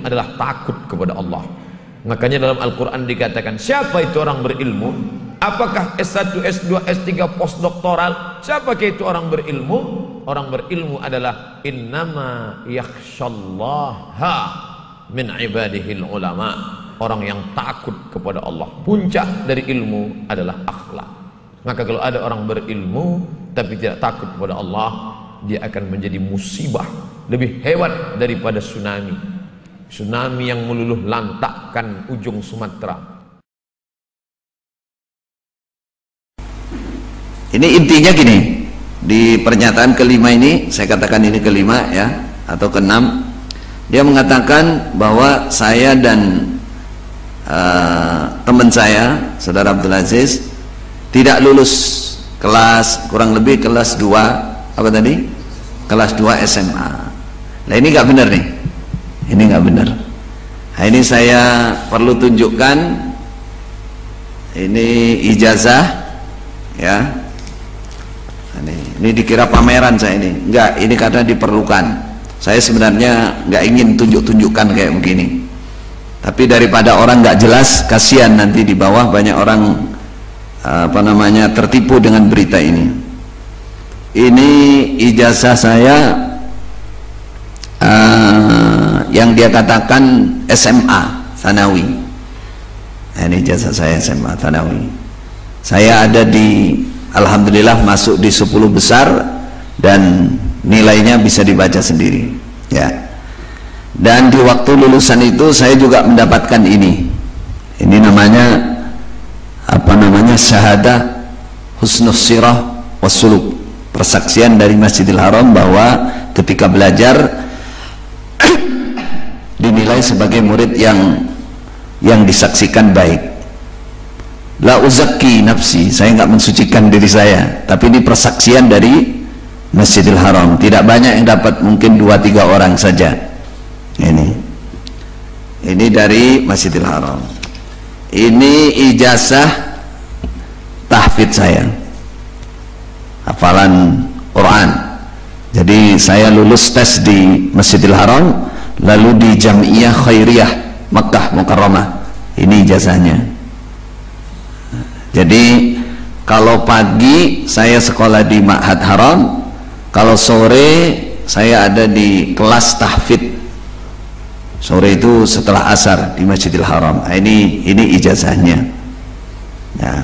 adalah takut kepada Allah. Makanya dalam Al-Quran dikatakan, siapa itu orang berilmu? Apakah S1, S2, S3, postdoktoral? Siapakah itu orang berilmu? Orang berilmu adalah innama yakhshallaha min ibadihil ulama. Orang yang takut kepada Allah. Puncak dari ilmu adalah akhlak. Maka kalau ada orang berilmu tapi tidak takut kepada Allah, dia akan menjadi musibah lebih hebat daripada tsunami. Tsunami yang meluluh lantakkan ujung Sumatera. Ini intinya gini, di pernyataan kelima ini, saya katakan ini kelima ya, atau keenam, dia mengatakan bahwa saya dan teman saya, saudara Abdul Aziz, tidak lulus kelas, kurang lebih kelas 2, apa tadi? Kelas 2 SMA. Nah ini nggak benar nih, ini nggak benar. Nah, ini saya perlu tunjukkan, ini ijazah ya. Ini dikira pameran saya ini, enggak, ini karena diperlukan. Saya sebenarnya nggak ingin tunjuk-tunjukkan kayak begini, tapi daripada orang nggak jelas, kasihan nanti di bawah banyak orang tertipu dengan berita ini. Ini ijazah saya yang dia katakan SMA Tsanawi. Nah, ini ijazah saya SMA Tsanawi. Saya ada di, alhamdulillah masuk di 10 besar dan nilainya bisa dibaca sendiri ya. Dan di waktu lulusan itu saya juga mendapatkan ini namanya syahadah husnus sirah wassuluk, persaksian dari Masjidil Haram bahwa ketika belajar dinilai sebagai murid yang disaksikan baik. La uzakki nafsi, saya nggak mensucikan diri saya, tapi ini persaksian dari Masjidil Haram. Tidak banyak yang dapat, mungkin 2-3 orang saja. Ini dari Masjidil Haram. Ini ijazah tahfidz saya, hafalan Quran. Jadi saya lulus tes di Masjidil Haram, lalu di Jamiah Khairiyah Makkah Mukarramah. Ini ijazahnya. Jadi kalau pagi saya sekolah di Ma'had Haram, kalau sore saya ada di kelas tahfidz. Sore itu setelah asar di Masjidil Haram. Nah, ini ijazahnya. Nah,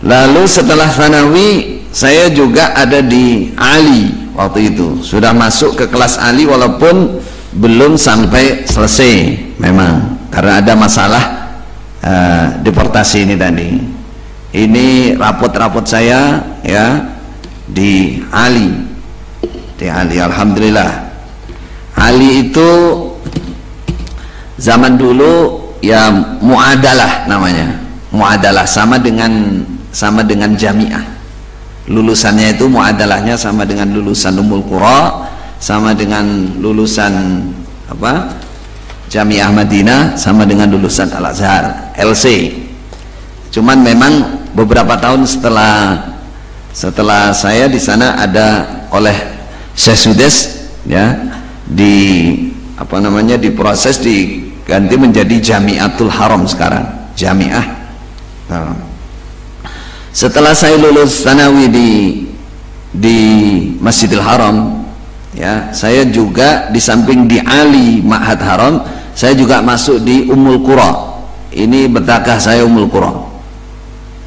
lalu setelah Tsanawi saya juga ada di Ali waktu itu. Sudah masuk ke kelas Ali walaupun belum sampai selesai memang, karena ada masalah deportasi ini tadi. Ini rapot-rapot saya ya di Ali. Di Ali, alhamdulillah. Ali itu zaman dulu ya muadalah namanya. Muadalah sama dengan jamiah. Lulusannya itu muadalahnya sama dengan lulusan Ummul Qura, sama dengan lulusan Jamiah Madinah, sama dengan lulusan Al-Azhar, LC. Cuman memang beberapa tahun setelah saya di sana ada oleh Syekh Sudes ya, diproses diganti menjadi Jamiatul Haram sekarang, Jamiah. Setelah saya lulus Tsanawi di Masjidil Haram ya, saya juga di samping di Ali Ma'had Haram, saya juga masuk di Ummul Qura. Ini betagah saya Ummul Qura.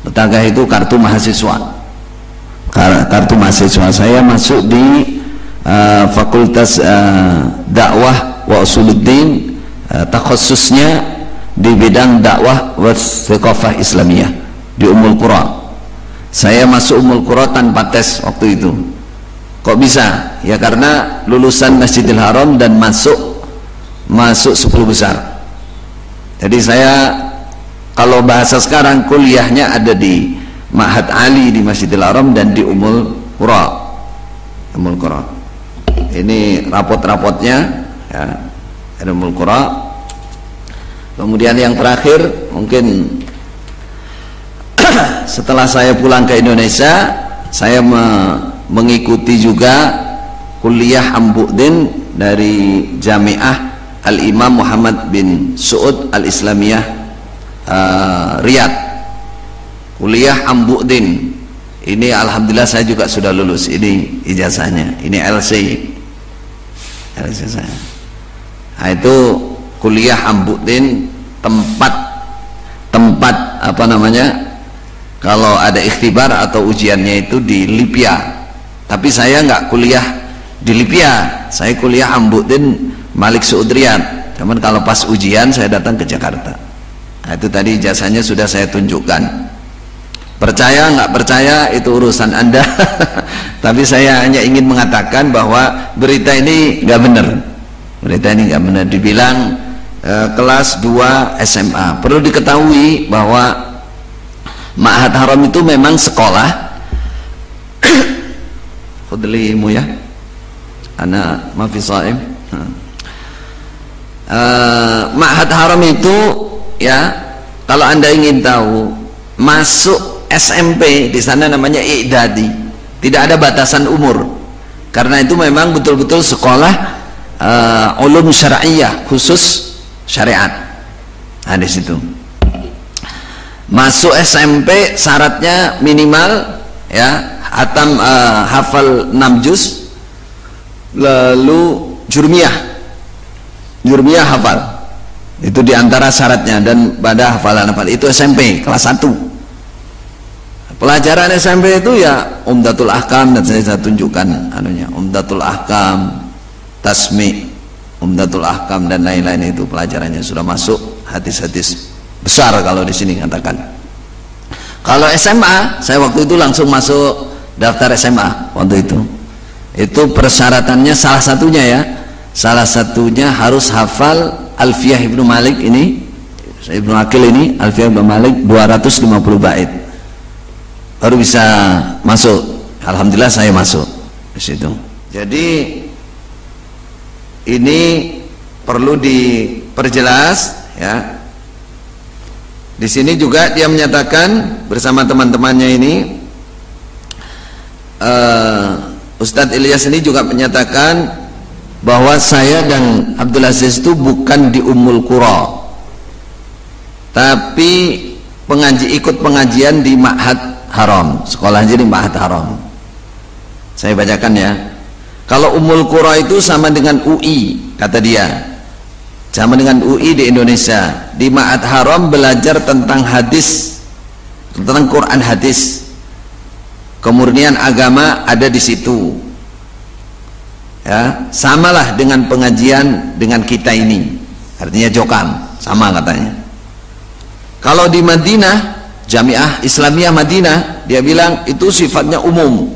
Betagah itu kartu mahasiswa. Kartu mahasiswa saya masuk di Fakultas Dakwah wa Usuluddin, takhususnya di bidang dakwah wa thaqafah Islamiyah di Ummul Qura. Saya masuk Ummul Qura tanpa tes waktu itu. Kok bisa? Ya karena lulusan Masjidil Haram dan masuk 10 besar. Jadi saya kalau bahasa sekarang kuliahnya ada di Ma'had Ali di Masjidil Haram dan di Ummul Qura. Ummul Qura. Ini rapot-rapotnya ya, ada Ummul Qura. Kemudian yang terakhir mungkin setelah saya pulang ke Indonesia, saya mengikuti juga kuliah Ambu'din dari Jamiah Al-Imam Muhammad bin Su'ud Al-Islamiyah Riyadh, kuliah Ambu'din. Ini alhamdulillah saya juga sudah lulus, ini ijazahnya, ini LC saya. Nah, itu kuliah Ambu'din, tempat apa namanya, kalau ada ikhtibar atau ujiannya itu di Libya. Tapi saya nggak kuliah di Libya, saya kuliah Ambu'din Malik Su'ud Riyadh. Cuman kalau pas ujian saya datang ke Jakarta. Nah, itu tadi ijazahnya sudah saya tunjukkan. Percaya nggak percaya itu urusan Anda. Tapi saya hanya ingin mengatakan bahwa berita ini nggak benar. Berita ini nggak benar. Dibilang kelas 2 SMA. Perlu diketahui bahwa Ma'had Haram itu memang sekolah. Khudlimu ya. Ana ma fi shaim. Ma'had Haram itu ya, kalau Anda ingin tahu, masuk SMP di sana namanya i'dadi, tidak ada batasan umur, karena itu memang betul-betul sekolah ulum syar'iyyah, khusus syariat. Nah, di situ masuk SMP syaratnya minimal ya hatam, hafal 6 juz, lalu jurmiyah hafal, itu diantara syaratnya, dan pada hafalan itu SMP kelas 1. Pelajaran SMP itu ya Umdatul Ahkam, dan saya tunjukkan anunya, Umdatul Ahkam, Tasmi, Umdatul Ahkam dan lain-lain, itu pelajarannya sudah masuk hadis-hadis besar kalau di sini katakan. Kalau SMA, saya waktu itu langsung masuk daftar SMA waktu itu. Itu persyaratannya salah satunya harus hafal Alfiyah Ibnu Malik ini, Ibnu Aqil ini, Alfiyah Ibnu Malik 250 bait. Baru bisa masuk. Alhamdulillah saya masuk di situ. Jadi ini perlu diperjelas ya. Di sini juga dia menyatakan bersama teman-temannya ini, Ustadz Ilyas ini juga menyatakan bahwa saya dan Abdul Aziz itu bukan di Ummul Qura, tapi ikut pengajian di Ma'had Haram, sekolahnya di Ma'had Haram. Saya bacakan ya. Kalau Ummul Qura itu sama dengan UI, kata dia, sama dengan UI di Indonesia. Di Ma'had Haram belajar tentang hadis, tentang Quran hadis, kemurnian agama ada di situ ya. Samalah dengan pengajian dengan kita ini, artinya Jokam, sama katanya. Kalau di Madinah, Jamiah Islamiyah Madinah, dia bilang itu sifatnya umum,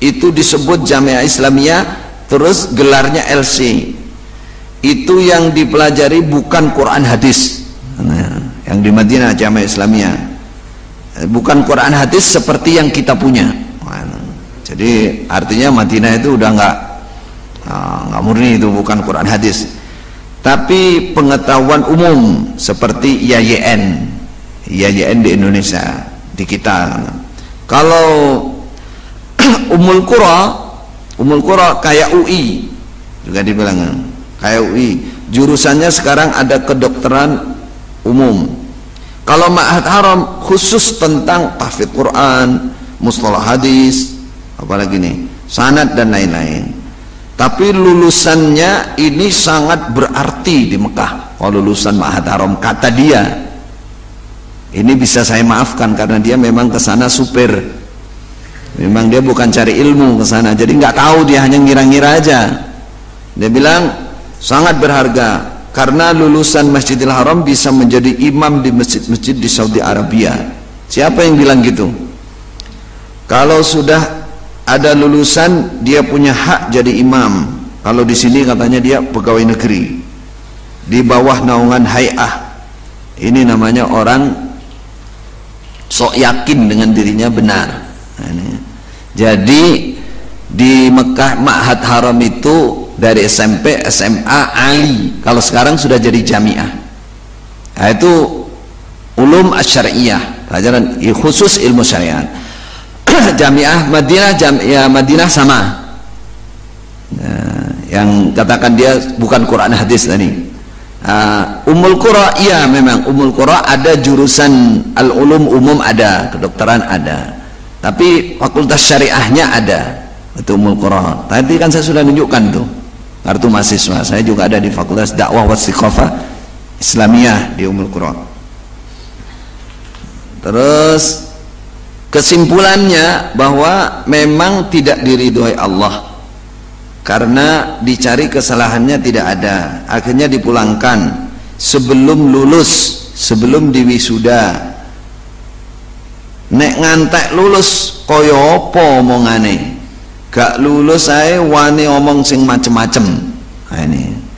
itu disebut Jamiah Islamiyah, terus gelarnya LC. Itu yang dipelajari bukan Quran hadis. Nah, yang di Madinah Jamiah Islamiyah bukan Quran hadis seperti yang kita punya. Jadi artinya Madinah itu udah nggak murni, itu bukan Quran hadis, tapi pengetahuan umum seperti IAIN di Indonesia, di kita. Kalau Ummul Qura kayak UI juga dibilang, kayak UI, jurusannya sekarang ada kedokteran umum. Kalau Ma'had Haram khusus tentang tahfidz Quran, mustalah hadis, apalagi nih, sanad dan lain-lain. Tapi lulusannya ini sangat berarti di Mekah. Kalau lulusan Ma'had Haram, kata dia, ini bisa saya maafkan karena dia memang ke sana supir. Memang dia bukan cari ilmu ke sana, jadi nggak tahu, dia hanya ngira-ngira aja. Dia bilang sangat berharga karena lulusan Masjidil Haram bisa menjadi imam di masjid-masjid di Saudi Arabia. Siapa yang bilang gitu? Kalau sudah ada lulusan, dia punya hak jadi imam. Kalau di sini katanya dia pegawai negeri di bawah naungan hay'ah. Ini namanya orang sok yakin dengan dirinya benar. Nah, ini. Jadi di Mekah Ma'had Haram itu dari SMP, SMA, Ali. Kalau sekarang sudah jadi jamiah. Nah, itu ulum asy-syar'iyyah, pelajaran khusus ilmu syariat. Jamiah Madinah sama. Nah, yang katakan dia bukan Quran hadis tadi. Ummul Qura, iya memang Ummul Qura ada jurusan al-ulum umum, ada kedokteran ada, tapi fakultas syariahnya ada, itu Ummul Qura. Tadi kan saya sudah tunjukkan tuh kartu mahasiswa, saya juga ada di fakultas dakwah wa istiqafah Islamiyah di Ummul Qura. Terus kesimpulannya bahwa memang tidak diridhoi Allah karena dicari kesalahannya tidak ada, akhirnya dipulangkan sebelum lulus, sebelum diwisuda. Nek ngantek lulus kaya apa omongane, gak lulus saya wani omong sing macem-macem. Nah,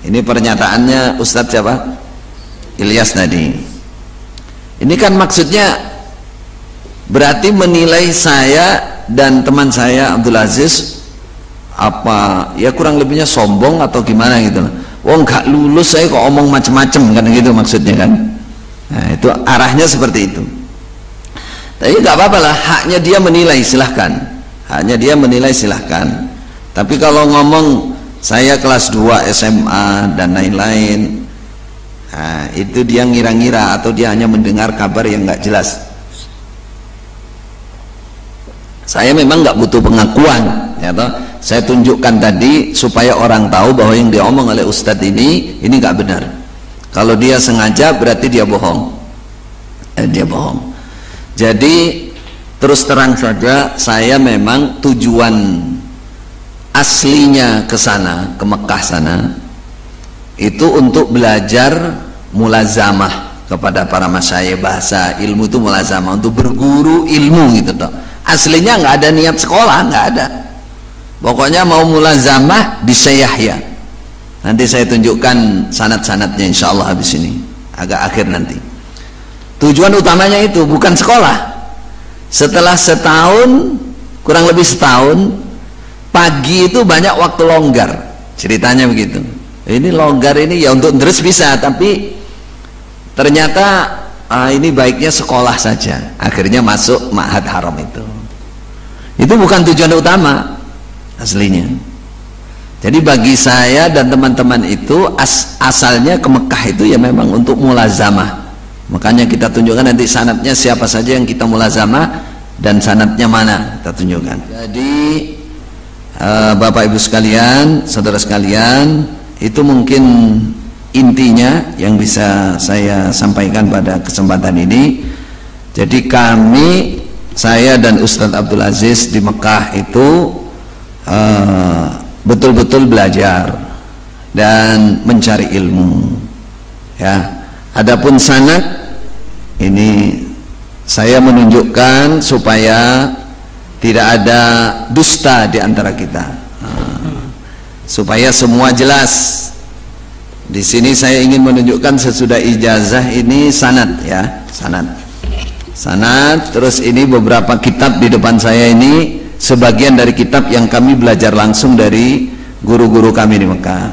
ini pernyataannya Ustadz siapa? Ilyas tadi. Ini kan maksudnya berarti menilai saya dan teman saya Abdul Aziz apa ya, kurang lebihnya sombong atau gimana gitu. Wong gak lulus saya kok omong macem-macem kan, gitu maksudnya kan. Nah, itu arahnya seperti itu. Tapi gak apa-apa lah, haknya dia menilai, silahkan. Haknya dia menilai, silahkan. Tapi kalau ngomong saya kelas 2 SMA dan lain-lain, nah, itu dia ngira-ngira atau dia hanya mendengar kabar yang gak jelas. Saya memang nggak butuh pengakuan, ya toh. Saya tunjukkan tadi supaya orang tahu bahwa yang diomong oleh Ustadz ini nggak benar. Kalau dia sengaja berarti dia bohong. Dia bohong. Jadi terus terang saja, saya memang tujuan aslinya ke sana, ke Mekah sana, itu untuk belajar mulazamah kepada para masyayikh. Bahasa ilmu itu mulazamah, untuk berguru ilmu gitu toh. Aslinya nggak ada niat sekolah, nggak ada. Pokoknya mau mulazamah di Syekh Yahya. Nanti saya tunjukkan sanad-sanadnya insyaallah habis ini, agak akhir nanti. Tujuan utamanya itu bukan sekolah. Setelah setahun, kurang lebih setahun, pagi itu banyak waktu longgar. Ceritanya begitu. Ini longgar ini ya untuk terus bisa, tapi ternyata ini baiknya sekolah saja. Akhirnya masuk Ma'had Haram itu bukan tujuan utama aslinya. Jadi bagi saya dan teman-teman itu asalnya ke Mekah itu ya memang untuk mulazamah. Makanya kita tunjukkan nanti sanadnya siapa saja yang kita mulazamah dan sanadnya mana kita tunjukkan. Jadi Bapak Ibu sekalian, saudara sekalian, itu mungkin intinya yang bisa saya sampaikan pada kesempatan ini. Jadi kami, saya dan Ustadz Abdul Aziz di Mekah itu betul-betul belajar dan mencari ilmu. Ya, adapun sanad ini saya menunjukkan supaya tidak ada dusta di antara kita, supaya semua jelas. Di sini saya ingin menunjukkan sesudah ijazah ini sanad, ya, sanad. Terus ini beberapa kitab di depan saya ini, sebagian dari kitab yang kami belajar langsung dari guru-guru kami di Mekah.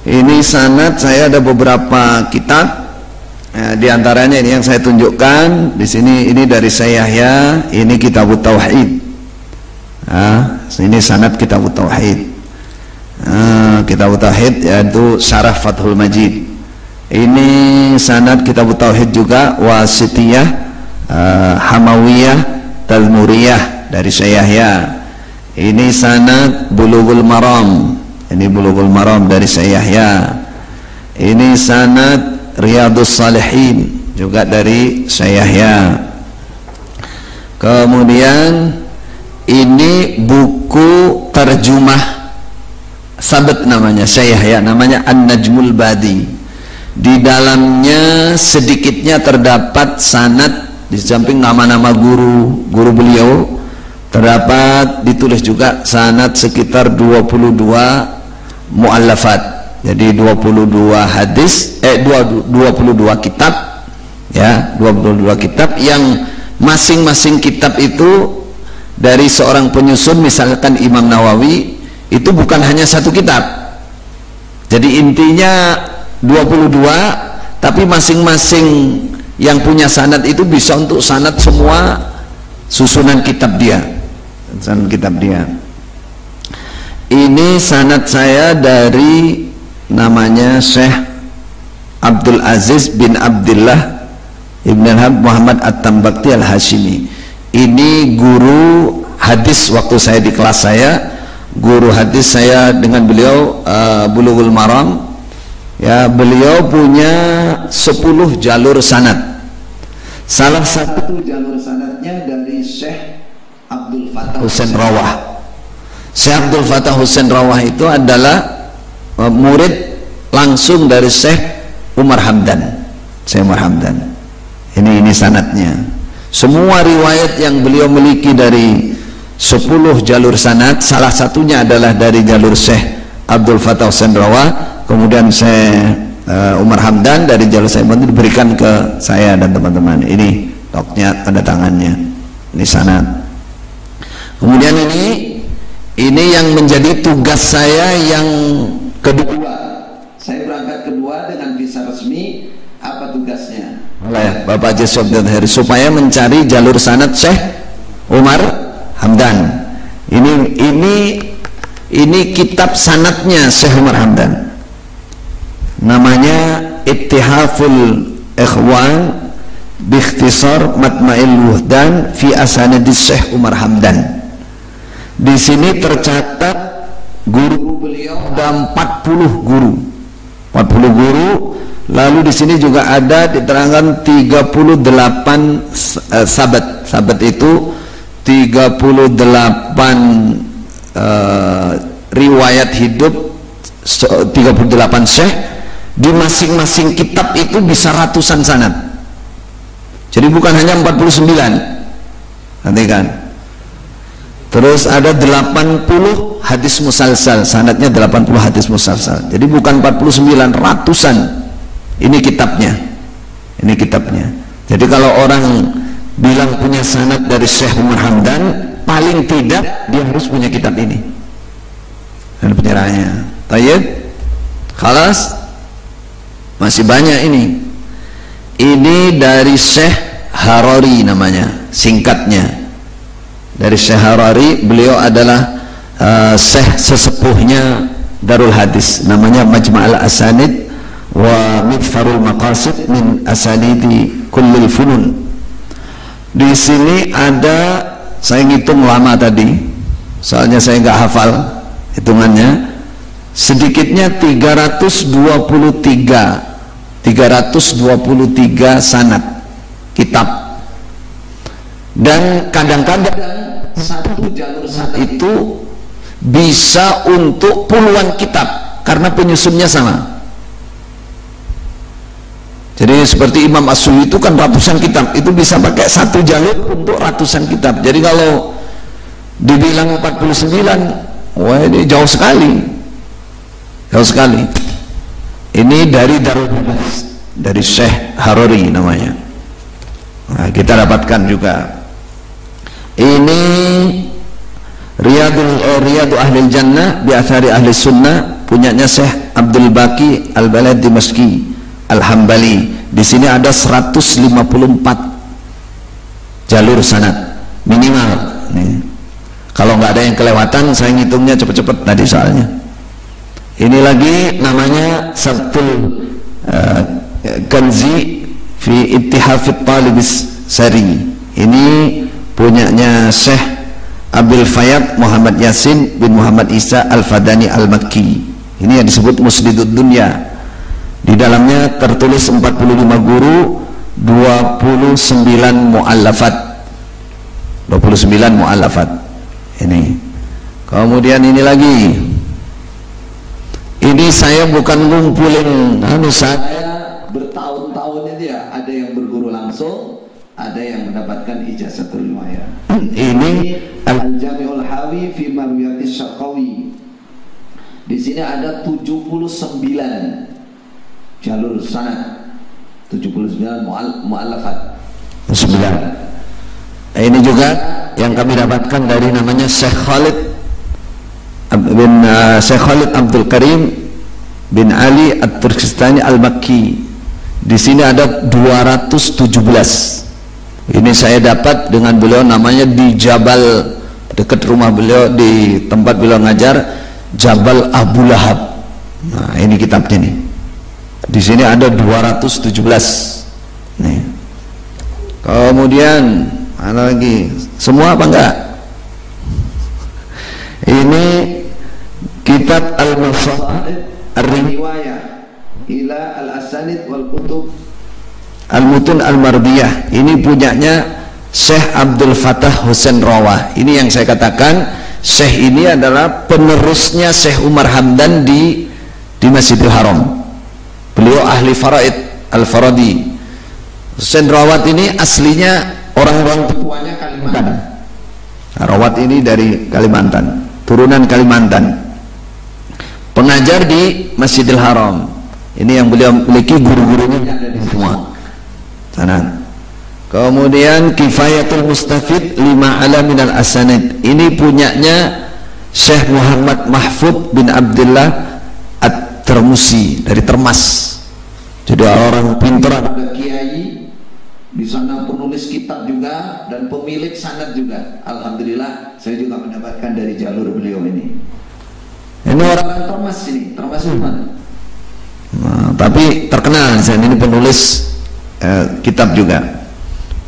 Ini sanad, saya ada beberapa kitab. Di antaranya ini yang saya tunjukkan di sini, ini dari Syekh Yahya, ini Kitabut Tauhid. Ini sanad Kitabut Tauhid. Kitabut Tauhid yaitu Syarah Fathul Majid. Ini sanad Kitabut Tauhid juga Wasitiyah, Hamawiyah, Tadmuriyah dari Syekh Yahya. Ini sanad Bulughul Maram. Ini Bulughul Maram dari Syekh Yahya. Ini sanad Riyadhus Shalihin juga dari Syekh Yahya. Kemudian ini buku terjemah sabet namanya Syekh Yahya, namanya An-Najmul Badi. Di dalamnya sedikitnya terdapat sanad, di samping nama-nama guru beliau terdapat ditulis juga sanad sekitar 22 muallafat. Jadi 22 hadis, 22 kitab, ya, 22 kitab yang masing-masing kitab itu dari seorang penyusun. Misalkan Imam Nawawi itu bukan hanya satu kitab. Jadi intinya 22, tapi masing-masing yang punya sanad itu bisa untuk sanad semua susunan kitab dia. Sanad kitab dia. Ini sanad saya dari namanya Syekh Abdul Aziz bin Abdullah Ibn Muhammad At-Tambakti Al-Hashimi. Ini guru hadis waktu saya di kelas saya, guru hadis saya dengan beliau Bulughul Maram. Ya, beliau punya 10 jalur sanad. Salah satu jalur sanadnya dari Syekh Abdul Fattah Husain Rawah. Syekh Abdul Fattah Husain Rawah itu adalah murid langsung dari Syekh Umar Hamdan. Syekh Umar Hamdan. Ini sanadnya. Semua riwayat yang beliau miliki dari 10 jalur sanad, salah satunya adalah dari jalur Syekh Abdul Fattah Husain Rawah, kemudian Syekh Umar Hamdan dari jalur saya itu diberikan ke saya dan teman-teman. Ini toknya, tanda tangannya. Ini sanad. Kemudian ini yang menjadi tugas saya yang kedua. Saya berangkat kedua dengan visa resmi. Apa tugasnya? Bapak Haji Sobdan Heri, supaya mencari jalur sanad Syekh Umar Hamdan. Ini kitab sanadnya Syekh Umar Hamdan. Namanya Ittihaful Ikhwan Bikhtisar Matma'il Wuhdan Fi Asanidis Syekh Umar Hamdan. Di sini tercatat guru beliau ada 40 guru. 40 guru. Lalu di sini juga ada diterangkan 38 sahabat. Sahabat itu 38 riwayat hidup, 38 syekh. Di masing-masing kitab itu bisa ratusan sanad. Jadi bukan hanya 49. Nanti kan. Terus ada 80 hadis musalsal, sanadnya 80 hadis musalsal. Jadi bukan 49, ratusan. Ini kitabnya. Ini kitabnya. Jadi kalau orang bilang punya sanad dari Syekh Umar Hamdan, paling tidak dia harus punya kitab ini. Dan penyerahnya. Tayyib. Khalas. Masih banyak ini. Ini dari Syekh Harari namanya, singkatnya. Dari Syekh Harari, beliau adalah Syekh sesepuhnya Darul Hadis, namanya Majma'al Asanid wa Midfarul Maqasid min Asanidi Kullil Funun. Di sini ada, saya ngitung lama tadi, soalnya saya nggak hafal hitungannya, sedikitnya 323 sanad kitab. Dan kadang-kadang satu jalur sanad itu bisa untuk puluhan kitab karena penyusunnya sama. Jadi seperti Imam As-Suyuti itu kan ratusan kitab, itu bisa pakai satu jalur untuk ratusan kitab. Jadi kalau dibilang 49, wah ini jauh sekali, jauh sekali. Ini dari Darul Hadis, dari Syekh Harari namanya. Nah, kita dapatkan juga. Ini Riyadu Ahli Jannah bi Athari Ahli Sunnah, punyanya Syekh Abdul Baqi Al-Balad Dimashqi Al-Hambali. Di sini ada 154 jalur sanad minimal. Nih. Kalau nggak ada yang kelewatan, saya ngitungnya cepet-cepet tadi soalnya. Ini lagi namanya Sabtul Kanzi fi Ittihafit Talibis Sari. Ini punyanya Syekh Abil Fayyad Muhammad Yasin bin Muhammad Isa Al-Fadani Al-Makki. Ini yang disebut Musnidud Dunya. Di dalamnya tertulis 45 guru, 29 mu'allafat. 29 mu'allafat. Ini. Kemudian ini lagi. Ini saya bukan ngumpulin saya bertahun-tahun dia. Ada yang berguru langsung, ada yang mendapatkan ijazatul riwayah. Ini Al-Jami'ul Hawi fi Marwiyatis Syaqawi. Di sini ada 79 jalur sanad, 79 mu'allafat. 9. Ini juga yang kami dapatkan dari namanya Syekh Khalid Abdul Karim bin Ali At-Turkistani Al-Makki. Di sini ada 217. Ini saya dapat dengan beliau, namanya di Jabal, dekat rumah beliau, di tempat beliau ngajar, Jabal Abu Lahab. Nah, ini kitabnya nih. Di sini ada 217. Nih. Kemudian mana lagi? Semua apa enggak? Ini kitab Al-Masail Ar-Riwayah ila Al-Asanid wal Kutub Al-Mutun Al-Mardiyah. Ini punyanya Syekh Abdul Fattah Husain Rawah. Ini yang saya katakan, Syekh ini adalah penerusnya Syekh Umar Hamdan di Masjidil Haram. Beliau ahli faraid, Al-Faradi. Husain Rawat ini aslinya orang-orang tuanya Kalimantan. Rawat ini dari Kalimantan, turunan Kalimantan. Pengajar di Masjidil Haram. Ini yang beliau miliki, guru-gurunya ada di semua sana. Kemudian Kifayatul Mustafid lima ala minal asanid. Ini punyanya Syekh Muhammad Mahfud bin Abdullah At-Termusi dari Termas. Jadi orang pintar, ada kiai di sana, penulis kitab juga dan pemilik sanad juga. Alhamdulillah saya juga mendapatkan dari jalur beliau ini. Ini orang Termas ini, Termas mana? Nah, tapi terkenal ini penulis kitab juga.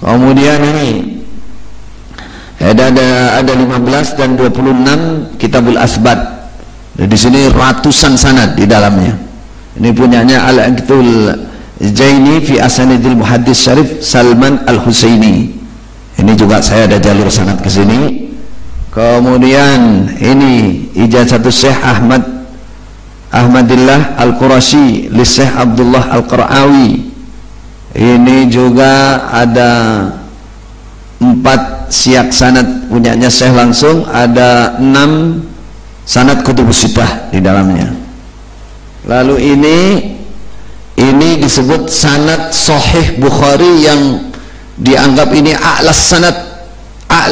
Kemudian ini ada 15 dan 26 Kitabul Asbat. Di sini ratusan sanad di dalamnya. Ini punyanya Al-Aqtul Jaini fi Asanidil Muhaddis Syarif Salman Al-Husaini. Ini juga saya ada jalur sanad ke sini. Kemudian ini Ijazatul Syekh Ahmadillah Al-Qurashi li Syekh Abdullah Al-Qarawi. Ini juga ada 4 siak sanad punyanya Syekh langsung, ada 6 sanad kutubus sittah di dalamnya. Lalu ini disebut sanad Sahih Bukhari yang dianggap ini a'las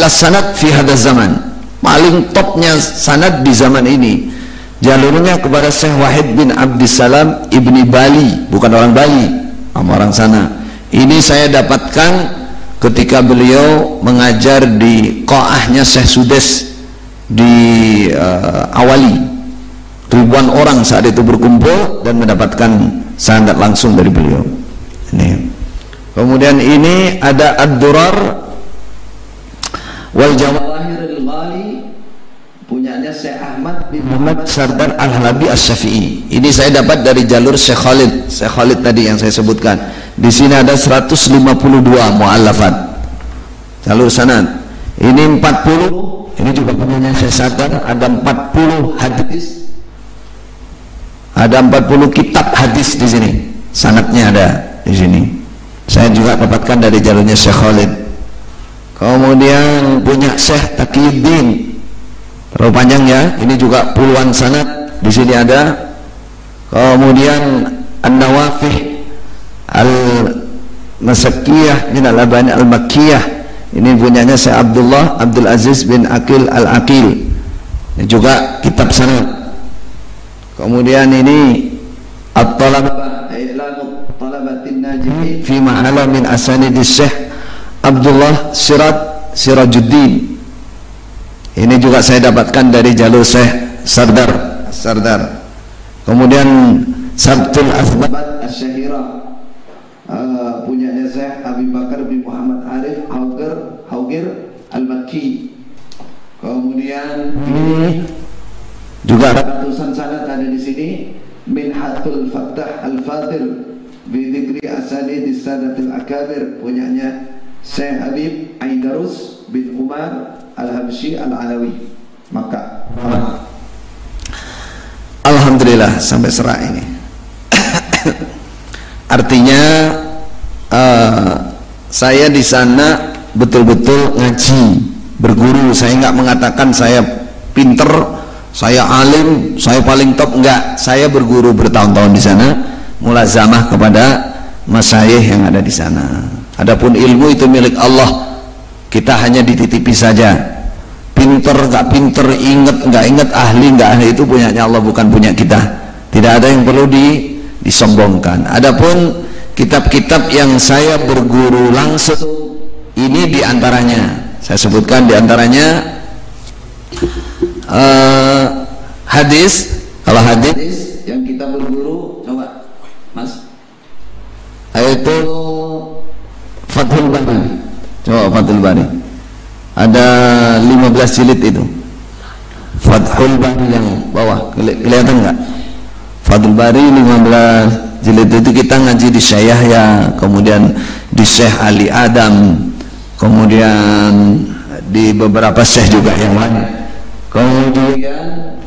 sanad fi hadaz zaman, paling topnya sanad di zaman ini. Jalurnya kepada Syekh Wahid bin Abdissalam Ibni Bali, bukan orang Bali, orang sana. Ini saya dapatkan ketika beliau mengajar di qaahnya Syekh Sudes di Awali. Ribuan orang saat itu berkumpul dan mendapatkan sanad langsung dari beliau. Ini. Kemudian ini ada Ad-Durar wal Jawahirul Ghali punyanya Syekh Ahmad bin Muhammad Sardar Al-Halabi Asy-Syafi'i. Ini saya dapat dari jalur Syekh Khalid tadi yang saya sebutkan. Di sini ada 152 muallafat jalur sanad. Ini 40. Ini juga punyanya Syekh Sardar, ada 40 hadis. Ada 40 kitab hadis di sini. Sanadnya ada di sini. Saya juga dapatkan dari jalurnya Syekh Khalid. Kemudian punya Syekh Taqiyuddin. Terlalu panjang ya. Ini juga puluhan sanad di sini ada. Kemudian An-Nawafih Al-Masakkiyah min Al-Abani Al-Makkiyah. Ini punyanya Syekh Abdul Aziz bin Aqil Al-Aqil. Ini juga kitab sanad. Kemudian ini At-Talabah I'lamu Talabatin Najihin fi ma'ala min asanidis Syekh Abdullah Sirajuddin. Ini juga saya dapatkan dari jalur Syekh Sardar. Kemudian Sabtul Asbat Asy-Syahirah punyanya Syekh Abi Bakar bin Muhammad Arif Haugir Al-Makki. Kemudian ini juga ratusan sanad ada di sini. Minhatul Fattah Al-Fatir bi dzikri asanidis sadatil akabir punyanya Syekh Habib Aidarus bin Umar Al-Habsyi Al-Alawi Makkah. Alhamdulillah sampai serah ini. Artinya saya di sana betul-betul ngaji, berguru. Saya nggak mengatakan saya pinter, saya alim, saya paling top, enggak. Saya berguru bertahun-tahun di sana, mulazamah kepada masyayikh yang ada di sana. Adapun ilmu itu milik Allah, kita hanya dititipi saja. Pinter enggak pinter, inget enggak inget, ahli enggak ahli, itu punyanya Allah, bukan punya kita. Tidak ada yang perlu disombongkan. Adapun kitab-kitab yang saya berguru langsung, ini diantaranya saya sebutkan, diantaranya hadis. Kalau hadis yang kita berguru, coba Mas itu Fathul Bari. Coba Fathul Bari. Ada 15 jilid itu. Fathul Bari yang bawah, kelihatan nggak? Fathul Bari 15 jilid itu kita ngaji di Syekh Yahya, kemudian di Syekh Ali Adam, kemudian di beberapa syekh juga yang lain. Kemudian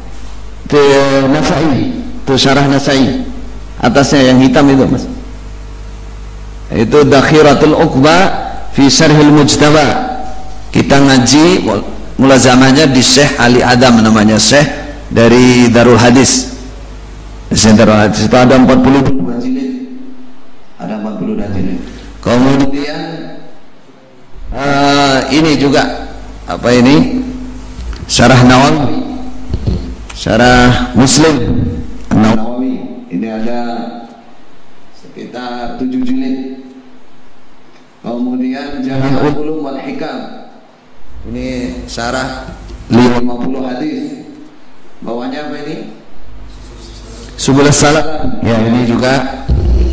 ke Nasai, itu syarah Nasai, atasnya yang hitam itu mas, itu Dakhiratul Uqba fi Syarhil Mujtaba. Kita ngaji mulazamahnya di Syekh Ali Adam, namanya syekh dari Darul Hadis. Di Darul Hadis itu ada 42 jilid, ada 42 jilid. Kemudian ini juga apa ini, Syarah Nawawi, Syarah Muslim Nawawi, ini ada sekitar 7 jilid. Kemudian Jami'ul Ulum wal Hikam, ini syarah 50 hadis. Bawahnya apa ini? Subul Salam. Ya, ini juga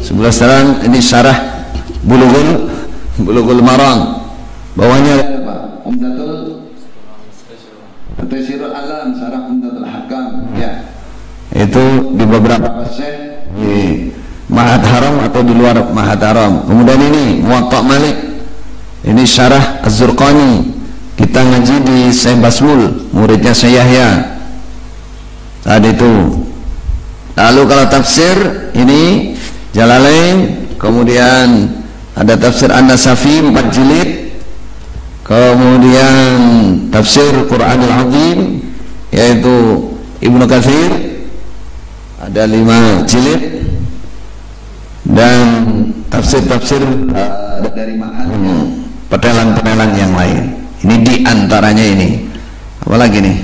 Subul Salam, ini syarah Bulughul Maram. Bawahnya apa? Umdatul Taysirul Alam, syarah Umdatul Hakam. Ya. Itu di beberapa syekh di Ma'had Haram atau di luar Ma'had Haram. Kemudian ini Muwatta Malik, ini syarah Az-Zurqani. Kita ngaji di Syekh Basmul, muridnya Syekh Yahya tadi itu. Lalu kalau tafsir ini Jalalain, kemudian ada tafsir An-Nasafi 4 jilid, kemudian tafsir Quranul Azim yaitu Ibnu Katsir ada 5 jilid, dan tafsir-tafsir dari maknanya penelang-penelang yang lain. Ini diantaranya ini. Apalagi nih?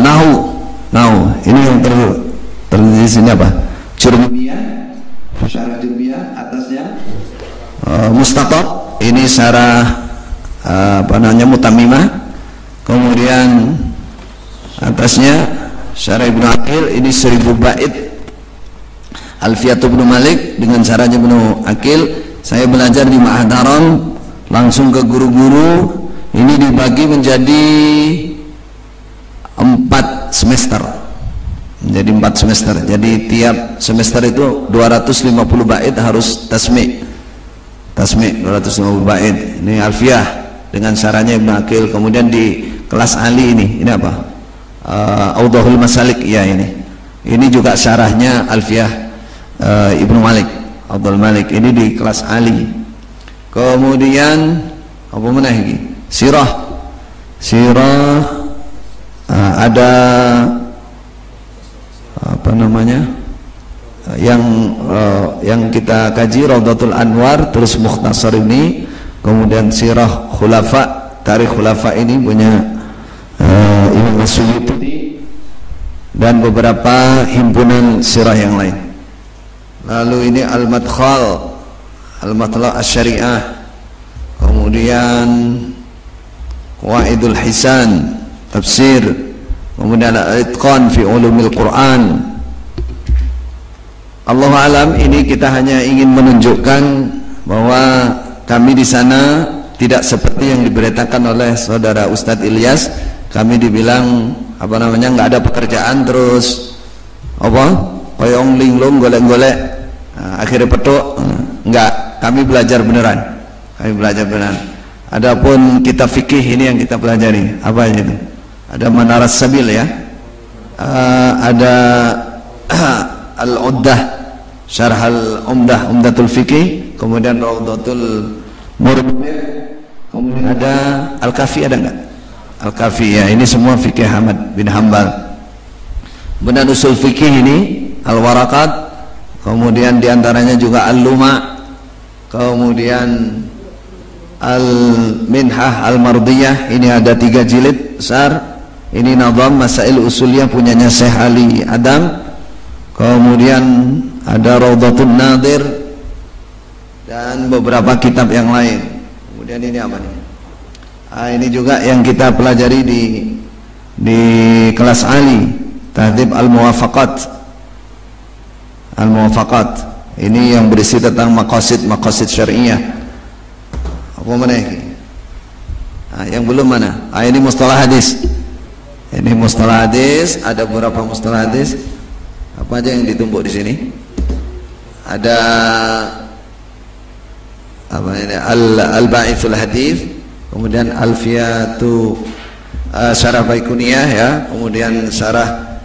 Nahu. Ini yang tertulis di sini apa? Jurmiyah, syarah Jurmiyah, atasnya Mustaqab. Ini syarah apa namanya, Mutammimah. Kemudian atasnya syarah Ibnu Aqil, ini 1000 bait. Alfiyatul Ibnu Malik dengan syarahnya Ibnu Aqil. Saya belajar di Ma'had Haram, langsung ke guru-guru. Ini dibagi menjadi 4 semester, menjadi 4 semester. Jadi tiap semester itu 250 bait harus tasmi' 250 bait. Ini Alfiyah dengan syarahnya Ibnu Aqil. Kemudian di kelas Ali ini apa? Audhul Masalik, ya ini juga syarahnya Alfiyah Ibnu Malik, Abdul Malik. Ini di kelas Ali. Kemudian apa mana lagi? Sirah ada apa namanya yang kita kaji Raudhatul Anwar, terus Mukhtasar ini, kemudian Sirah Khulafa, Tarikh Khulafa ini punya Imam As-Suyuti, dan beberapa himpunan sirah yang lain. Lalu ini Al-Madkhal, Al-Matla' Asy-Syari'ah, kemudian Qawaidul Hisan, tafsir, kemudian Al-Itqan fi Ulumil Quran. Allahu alam, ini kita hanya ingin menunjukkan bahwa kami di sana tidak seperti yang diberitakan oleh saudara Ustadz Ilyas. Kami dibilang apa namanya, nggak ada pekerjaan, terus apa koyong linglung golek-golek, akhirnya petuk. Enggak, kami belajar beneran. Adapun kitab fikih ini yang kita pelajari, apa itu? Ada Manaras Sabil, ya, ada Al-Uddah, Syarh Al-Umdah, Umdatul Fikih, kemudian Raudhatul Murmir, kemudian ada Al-Kafi, ada enggak? Al-Kafi, ya, ini semua fikih Ahmad bin Hanbal. Kemudian usul fikih ini Al-Waraqat, kemudian diantaranya juga Al-Luma, kemudian Al-Minhah Al-Mardiyah, ini ada 3 jilid besar. Ini Nazam Masail Usuliyah punyanya Syekh Ali Adam. Kemudian ada Raudhatun Nadir dan beberapa kitab yang lain. Kemudian ini apa nih? Ini juga yang kita pelajari di kelas Ali, Tahdhib Al-Muwafaqat. Ini yang berisi tentang maqasid syariah. Apa mana ini? Yang belum mana? Ini mustalah hadis. Ini mustalah hadis. Ada beberapa mustalah hadis. Apa aja yang ditumpuk di sini? Ada apa ini? Al-Ba'ithul Hadis, kemudian Alfiyatu Syarah Baikuniyah ya, kemudian Syarah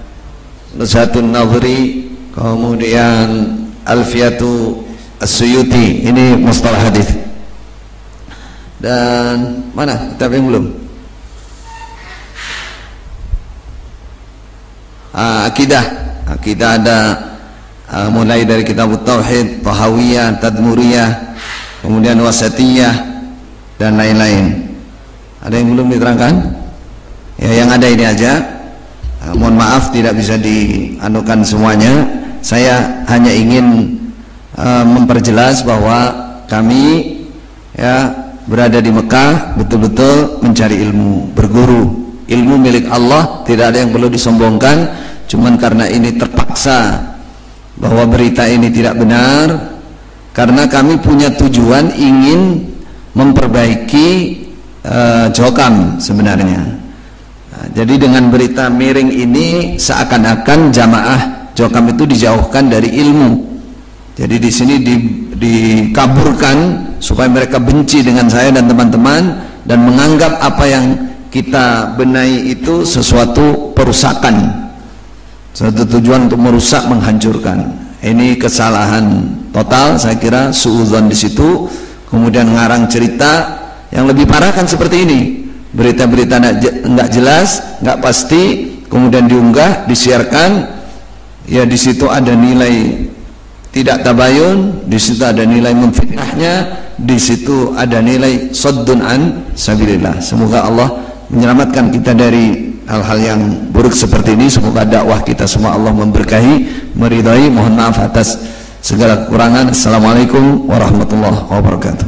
Nuzhatun Nadhri, kemudian Alfiyatu As-Suyuti. Ini mustalah hadis. Dan mana kitab yang belum? Akidah ada mulai dari kitab Tauhid, Tahawiyah, Tadmuriyah, kemudian Wasatiyah dan lain-lain. Ada yang belum diterangkan? Ya, yang ada ini aja. Mohon maaf tidak bisa dianukan semuanya. Saya hanya ingin memperjelas bahwa kami ya berada di Mekah betul-betul mencari ilmu, berguru. Ilmu milik Allah, tidak ada yang perlu disombongkan. Cuman karena ini terpaksa bahwa berita ini tidak benar, karena kami punya tujuan ingin memperbaiki Jokam sebenarnya. Nah, jadi dengan berita miring ini seakan-akan jamaah Jokam itu dijauhkan dari ilmu. Jadi di sini dikaburkan supaya mereka benci dengan saya dan teman-teman dan menganggap apa yang kita benahi itu sesuatu perusakan, suatu tujuan untuk merusak, menghancurkan. Ini kesalahan total, saya kira suudzon di situ. Kemudian ngarang cerita yang lebih parah kan seperti ini, berita-berita nggak jelas, nggak pasti, kemudian diunggah, disiarkan. Ya di situ ada nilai tidak tabayun, di situ ada nilai memfitnahnya, di situ ada nilai saddun an sabilillah. Semoga Allah menyelamatkan kita dari hal-hal yang buruk seperti ini. Semoga dakwah kita semua Allah memberkahi, meridai. Mohon maaf atas segala kekurangan. Assalamualaikum warahmatullahi wabarakatuh.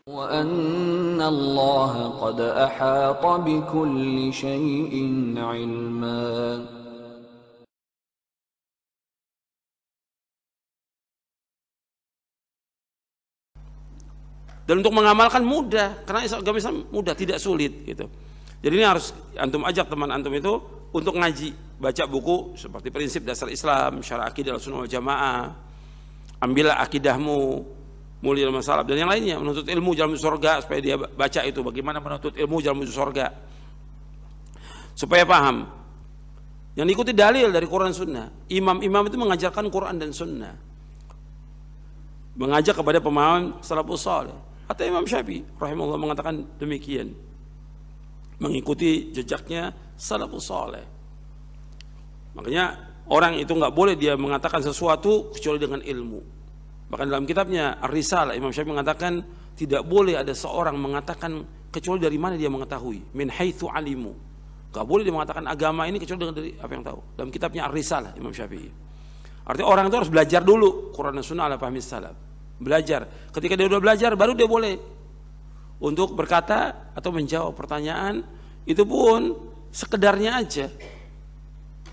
Wa anna Allah qad ahata bi kulli syai'in 'ilma. Dan untuk mengamalkan mudah, karena agama Islam mudah, tidak sulit gitu. Jadi ini harus antum ajak teman antum itu untuk ngaji, baca buku seperti Prinsip Dasar Islam, Syarah Aqidah Sunnah wal Jamaah. Ambillah akidahmu, Mulia Masalab dan yang lainnya, menuntut ilmu jalan menuju surga, supaya dia baca itu bagaimana menuntut ilmu jalan menuju surga. Supaya paham. Yang diikuti dalil dari Quran Sunnah. Imam-imam itu mengajarkan Quran dan Sunnah. Mengajak kepada pemahaman salafus saleh. Atau Imam Syafi'i rahimahullah mengatakan demikian, mengikuti jejaknya salafus saleh. Makanya orang itu nggak boleh dia mengatakan sesuatu kecuali dengan ilmu. Bahkan dalam kitabnya Ar-Risalah Imam Syafi'i mengatakan tidak boleh ada seorang mengatakan kecuali dari mana dia mengetahui, min haitsu alimu. Nggak boleh dia mengatakan agama ini kecuali dengan dari apa yang tahu. Dalam kitabnya Ar-Risalah Imam Syafi'i. Artinya orang itu harus belajar dulu Quran dan Sunnah ala fahmi salaf. Belajar. Ketika dia sudah belajar, baru dia boleh untuk berkata atau menjawab pertanyaan. Itu pun sekedarnya aja.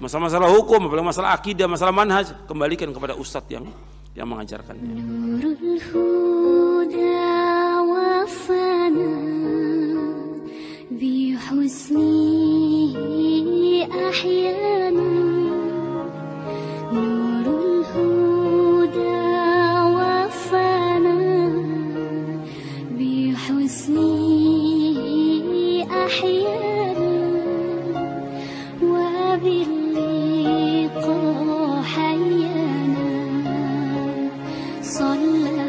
Masalah-masalah hukum, masalah akidah, masalah manhaj, kembalikan kepada ustadz yang mengajarkannya. Nurul huda wafana bi husnihi ahyana. Nurul huda بحسنه أحيانا وباللقاء حيانا صلى